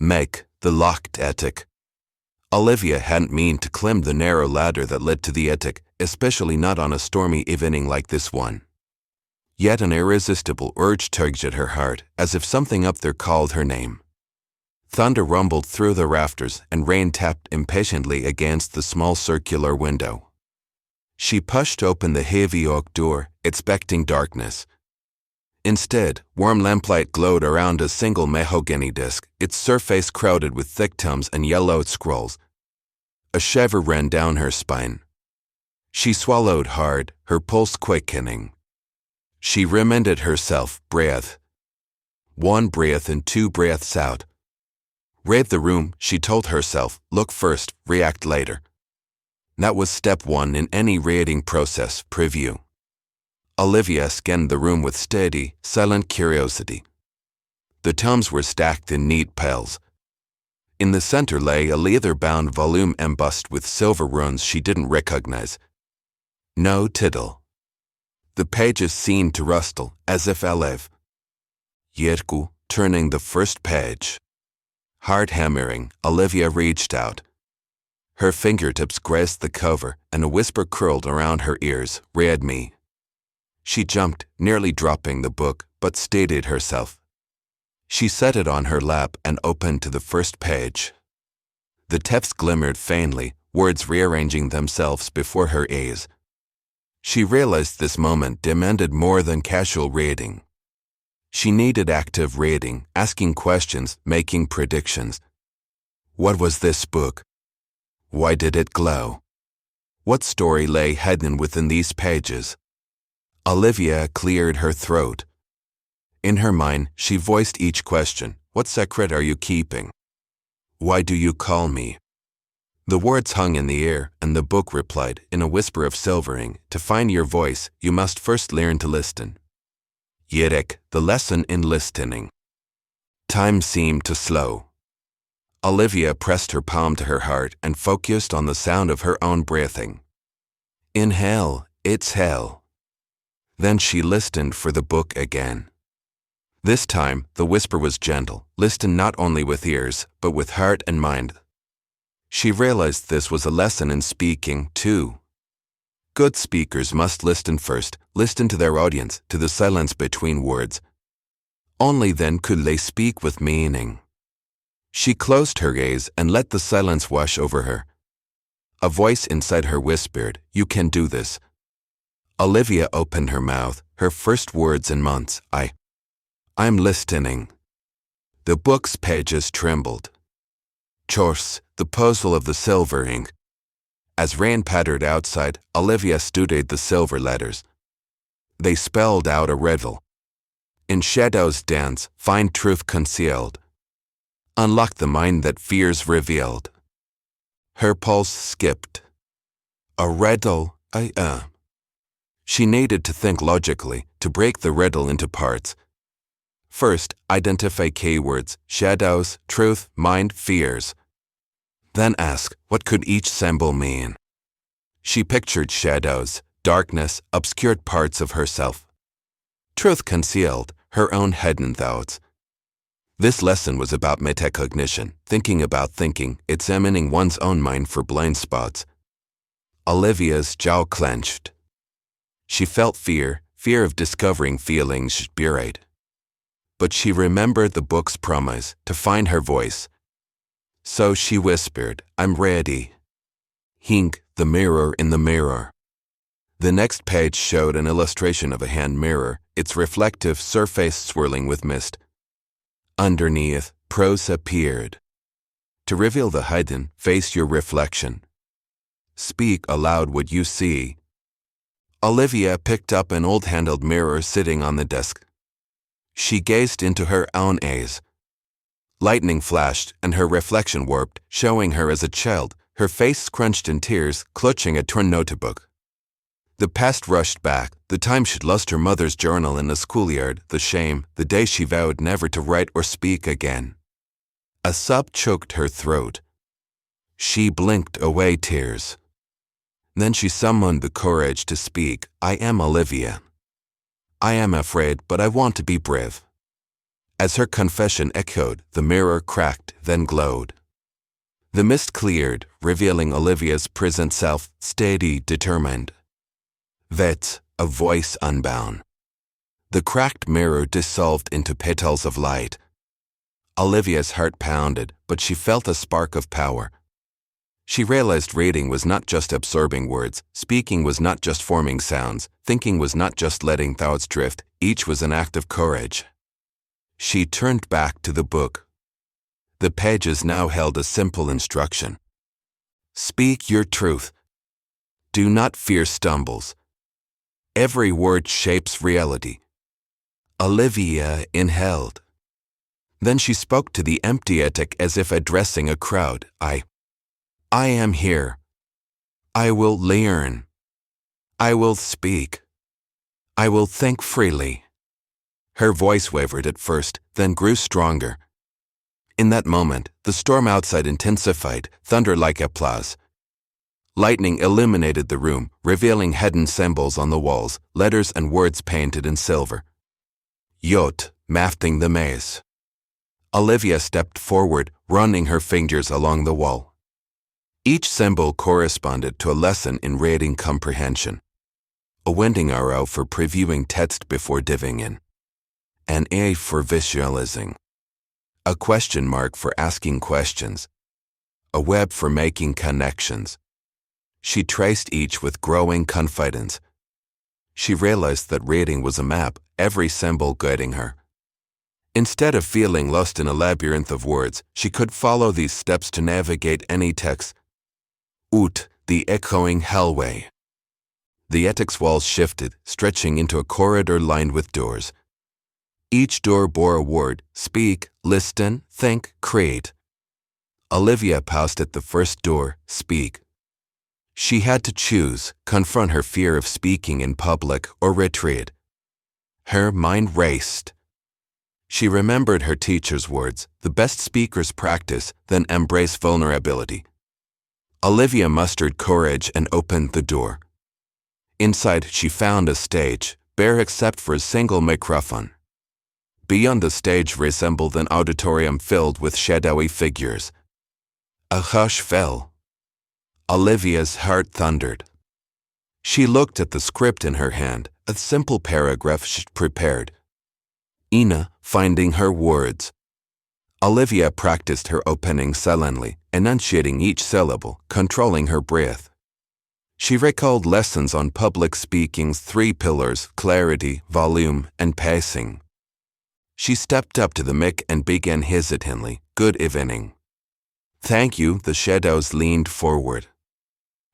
Meg, the locked attic. Olivia hadn't meant to climb the narrow ladder that led to the attic, especially not on a stormy evening like this one. Yet an irresistible urge tugged at her heart, as if something up there called her name. Thunder rumbled through the rafters, and rain tapped impatiently against the small circular window. She pushed open the heavy oak door, expecting darkness. Instead, warm lamplight glowed around a single mahogany desk, its surface crowded with thick tomes and yellowed scrolls. A shiver ran down her spine. She swallowed hard, her pulse quickening. She reminded herself, breath. 1 breath and 2 breaths out. Read the room, she told herself, look first, react later. That was step 1 in any reading process, preview. Olivia scanned the room with steady, silent curiosity. The tomes were stacked in neat piles. In the center lay a leather-bound volume embossed with silver runes she didn't recognize. No tittle. The pages seemed to rustle, as if alive. Yerku, turning the first page. Hard hammering, Olivia reached out. Her fingertips grazed the cover, and a whisper curled around her ears, read me. She jumped, nearly dropping the book, but steadied herself. She set it on her lap and opened to the first page. The text glimmered faintly, words rearranging themselves before her eyes. She realized this moment demanded more than casual reading. She needed active reading, asking questions, making predictions. What was this book? Why did it glow? What story lay hidden within these pages? Olivia cleared her throat. In her mind, she voiced each question. What secret are you keeping? Why do you call me? The words hung in the air, and the book replied, in a whisper of silvering, to find your voice, you must first learn to listen. Yerek, the lesson in listening. Time seemed to slow. Olivia pressed her palm to her heart and focused on the sound of her own breathing. Inhale, exhale. Then she listened for the book again. This time, the whisper was gentle. Listen not only with ears, but with heart and mind. She realized this was a lesson in speaking, too. Good speakers must listen first, listen to their audience, to the silence between words. Only then could they speak with meaning. She closed her gaze and let the silence wash over her. A voice inside her whispered, you can do this. Olivia opened her mouth, her first words in months, I'm listening. The book's pages trembled. Chors, the puzzle of the silver ink. As rain pattered outside, Olivia studied the silver letters. They spelled out a riddle. In shadows dance, find truth concealed. Unlock the mind that fears revealed. Her pulse skipped. A riddle, She needed to think logically, to break the riddle into parts. First, identify keywords, shadows, truth, mind, fears. Then ask, what could each symbol mean? She pictured shadows, darkness, obscured parts of herself. Truth concealed, her own hidden thoughts. This lesson was about metacognition, thinking about thinking, examining one's own mind for blind spots. Olivia's jaw clenched. She felt fear of discovering feelings buried. But she remembered the book's promise to find her voice. So she whispered, I'm ready. Hink, the mirror in the mirror. The next page showed an illustration of a hand mirror, its reflective surface swirling with mist. Underneath, prose appeared. To reveal the hidden, face your reflection. Speak aloud what you see. Olivia picked up an old-handled mirror sitting on the desk. She gazed into her own eyes. Lightning flashed, and her reflection warped, showing her as a child, her face scrunched in tears, clutching a torn notebook. The past rushed back, the time she'd lost her mother's journal in the schoolyard, the shame, the day she vowed never to write or speak again. A sob choked her throat. She blinked away tears. Then she summoned the courage to speak, I am Olivia. I am afraid, but I want to be brave. As her confession echoed, the mirror cracked, then glowed. The mist cleared, revealing Olivia's present self, steady, determined. Vets, a voice unbound. The cracked mirror dissolved into petals of light. Olivia's heart pounded, but she felt a spark of power. She realized reading was not just absorbing words, speaking was not just forming sounds, thinking was not just letting thoughts drift, each was an act of courage. She turned back to the book. The pages now held a simple instruction. Speak your truth. Do not fear stumbles. Every word shapes reality. Olivia inhaled. Then she spoke to the empty attic as if addressing a crowd. I am here. I will learn. I will speak. I will think freely. Her voice wavered at first, then grew stronger. In that moment, the storm outside intensified, thunder like applause. Lightning illuminated the room, revealing hidden symbols on the walls, letters and words painted in silver. Yot, mafting the maze. Olivia stepped forward, running her fingers along the wall. Each symbol corresponded to a lesson in reading comprehension. A winding arrow for previewing text before diving in. An A for visualizing. A question mark for asking questions. A web for making connections. She traced each with growing confidence. She realized that reading was a map, every symbol guiding her. Instead of feeling lost in a labyrinth of words, she could follow these steps to navigate any text. Ut, the echoing hallway. The attic's walls shifted, stretching into a corridor lined with doors. Each door bore a word: speak, listen, think, create. Olivia paused at the first door: speak. She had to choose, confront her fear of speaking in public or retreat. Her mind raced. She remembered her teacher's words: the best speakers practice, then embrace vulnerability. Olivia mustered courage and opened the door. Inside, she found a stage, bare except for a single microphone. Beyond the stage resembled an auditorium filled with shadowy figures. A hush fell. Olivia's heart thundered. She looked at the script in her hand, a simple paragraph she'd prepared. Ina, finding her words. Olivia practiced her opening silently, enunciating each syllable, controlling her breath. She recalled lessons on public speaking's 3 pillars: clarity, volume, and pacing. She stepped up to the mic and began hesitantly, "Good evening." "Thank you," the shadows leaned forward.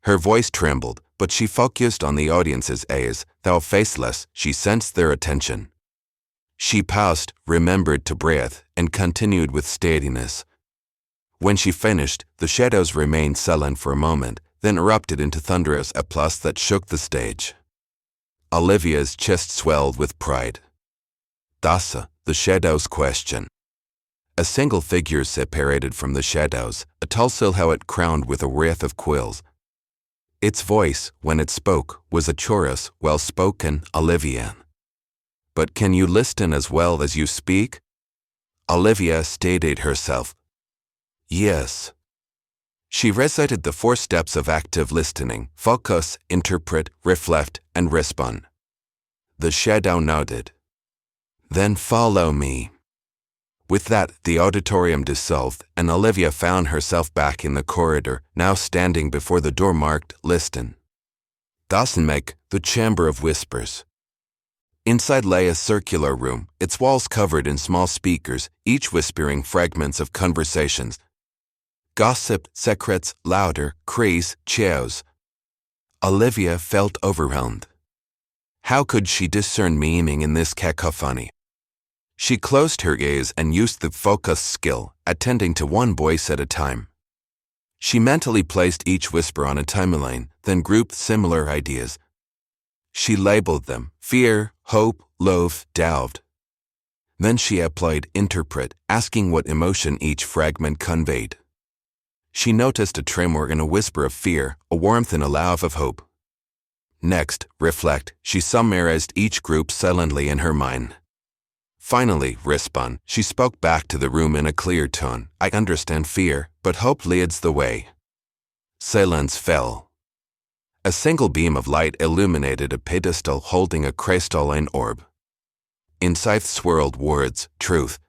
Her voice trembled, but she focused on the audience's eyes. Though faceless, she sensed their attention. She paused, remembered to breathe, and continued with steadiness. When she finished, the shadows remained silent for a moment, then erupted into thunderous applause that shook the stage. Olivia's chest swelled with pride. Dasa, the shadows question. A single figure separated from the shadows, a tall silhouette crowned with a wreath of quills. Its voice, when it spoke, was a chorus, well-spoken, Olivian. "But can you listen as well as you speak?" Olivia steadied herself. "Yes." She recited the 4 steps of active listening: focus, interpret, reflect, and respond. The shadow nodded. "Then follow me." With that, the auditorium dissolved, and Olivia found herself back in the corridor, now standing before the door marked "Listen." Dasenmek, the Chamber of Whispers. Inside lay a circular room, its walls covered in small speakers, each whispering fragments of conversations. Gossip, secrets, louder, cries, cheers. Olivia felt overwhelmed. How could she discern meaning in this cacophony? She closed her gaze and used the focus skill, attending to one voice at a time. She mentally placed each whisper on a timeline, then grouped similar ideas. She labeled them: fear, hope, love, doubt. Then she applied interpret, asking what emotion each fragment conveyed. She noticed a tremor in a whisper of fear, a warmth in a laugh of hope. Next, reflect, she summarized each group silently in her mind. Finally, respond, she spoke back to the room in a clear tone. I understand fear, but hope leads the way. Silence fell. A single beam of light illuminated a pedestal holding a crystalline orb. Inside swirled words, truth.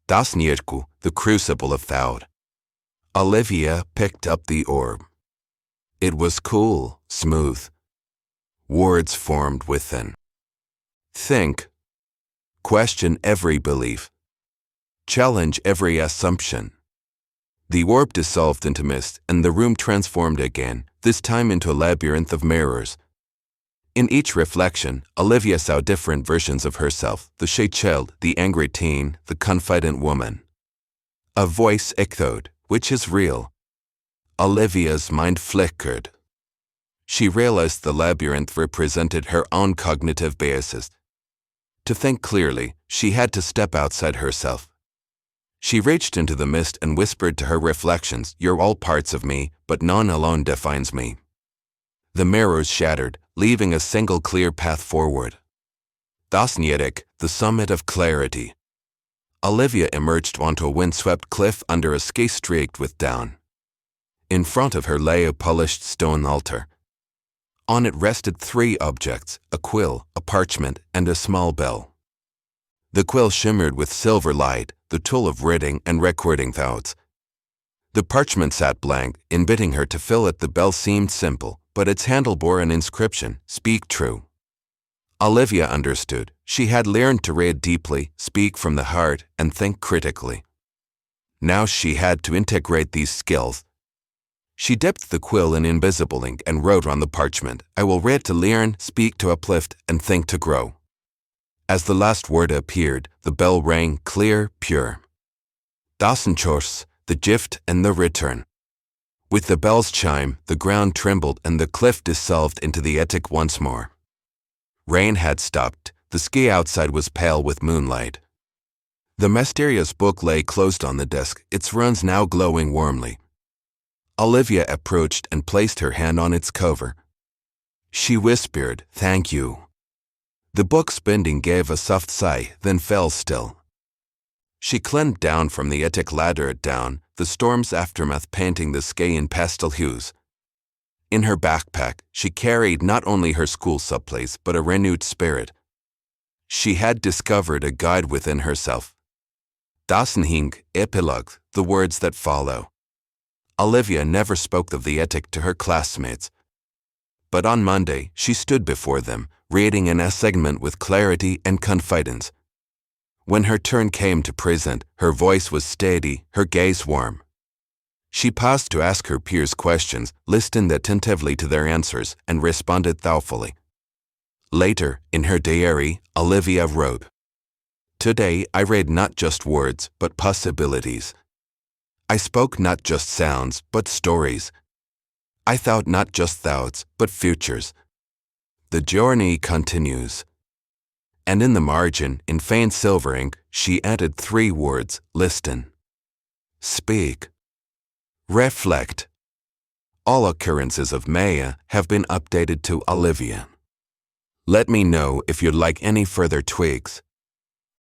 Das Nierku, the crucible of thought. Olivia picked up the orb. It was cool, smooth. Words formed within. Think. Question every belief. Challenge every assumption. The orb dissolved into mist, and the room transformed again, this time into a labyrinth of mirrors. In each reflection, Olivia saw different versions of herself, the shy child, the angry teen, the confident woman. A voice echoed, which is real? Olivia's mind flickered. She realized the labyrinth represented her own cognitive biases. To think clearly, she had to step outside herself. She reached into the mist and whispered to her reflections, "You're all parts of me, but none alone defines me." The mirrors shattered, leaving a single clear path forward. Das Nierek, the summit of clarity. Olivia emerged onto a windswept cliff under a ski streaked with down. In front of her lay a polished stone altar. On it rested 3 objects, a quill, a parchment, and a small bell. The quill shimmered with silver light, the tool of reading and recording thoughts. The parchment sat blank, inviting her to fill it. The bell seemed simple, but its handle bore an inscription, "Speak true." Olivia understood. She had learned to read deeply, speak from the heart, and think critically. Now she had to integrate these skills. She dipped the quill in invisible ink and wrote on the parchment, "I will read to learn, speak to uplift, and think to grow." As the last word appeared, the bell rang clear, pure. Dasen chors, the gift and the return. With the bell's chime, the ground trembled and the cliff dissolved into the attic once more. Rain had stopped. The sky outside was pale with moonlight. The mysterious book lay closed on the desk, its runs now glowing warmly. Olivia approached and placed her hand on its cover. She whispered, "Thank you." The book's binding gave a soft sigh, then fell still. She climbed down from the attic ladder down, the storm's aftermath painting the sky in pastel hues. In her backpack, she carried not only her school supplies but a renewed spirit. She had discovered a guide within herself. Dasenhing, epilogue, the words that follow. Olivia never spoke of the attic to her classmates. But on Monday, she stood before them, reading an segment with clarity and confidence. When her turn came to present, her voice was steady, her gaze warm. She paused to ask her peers questions, listened attentively to their answers, and responded thoughtfully. Later, in her diary, Olivia wrote, "Today I read not just words, but possibilities. I spoke not just sounds, but stories. I thought not just thoughts, but futures. The journey continues." And in the margin, in faint silver ink, she added 3 words, "Listen. Speak. Reflect." All occurrences of Maya have been updated to Olivia. Let me know if you'd like any further tweaks.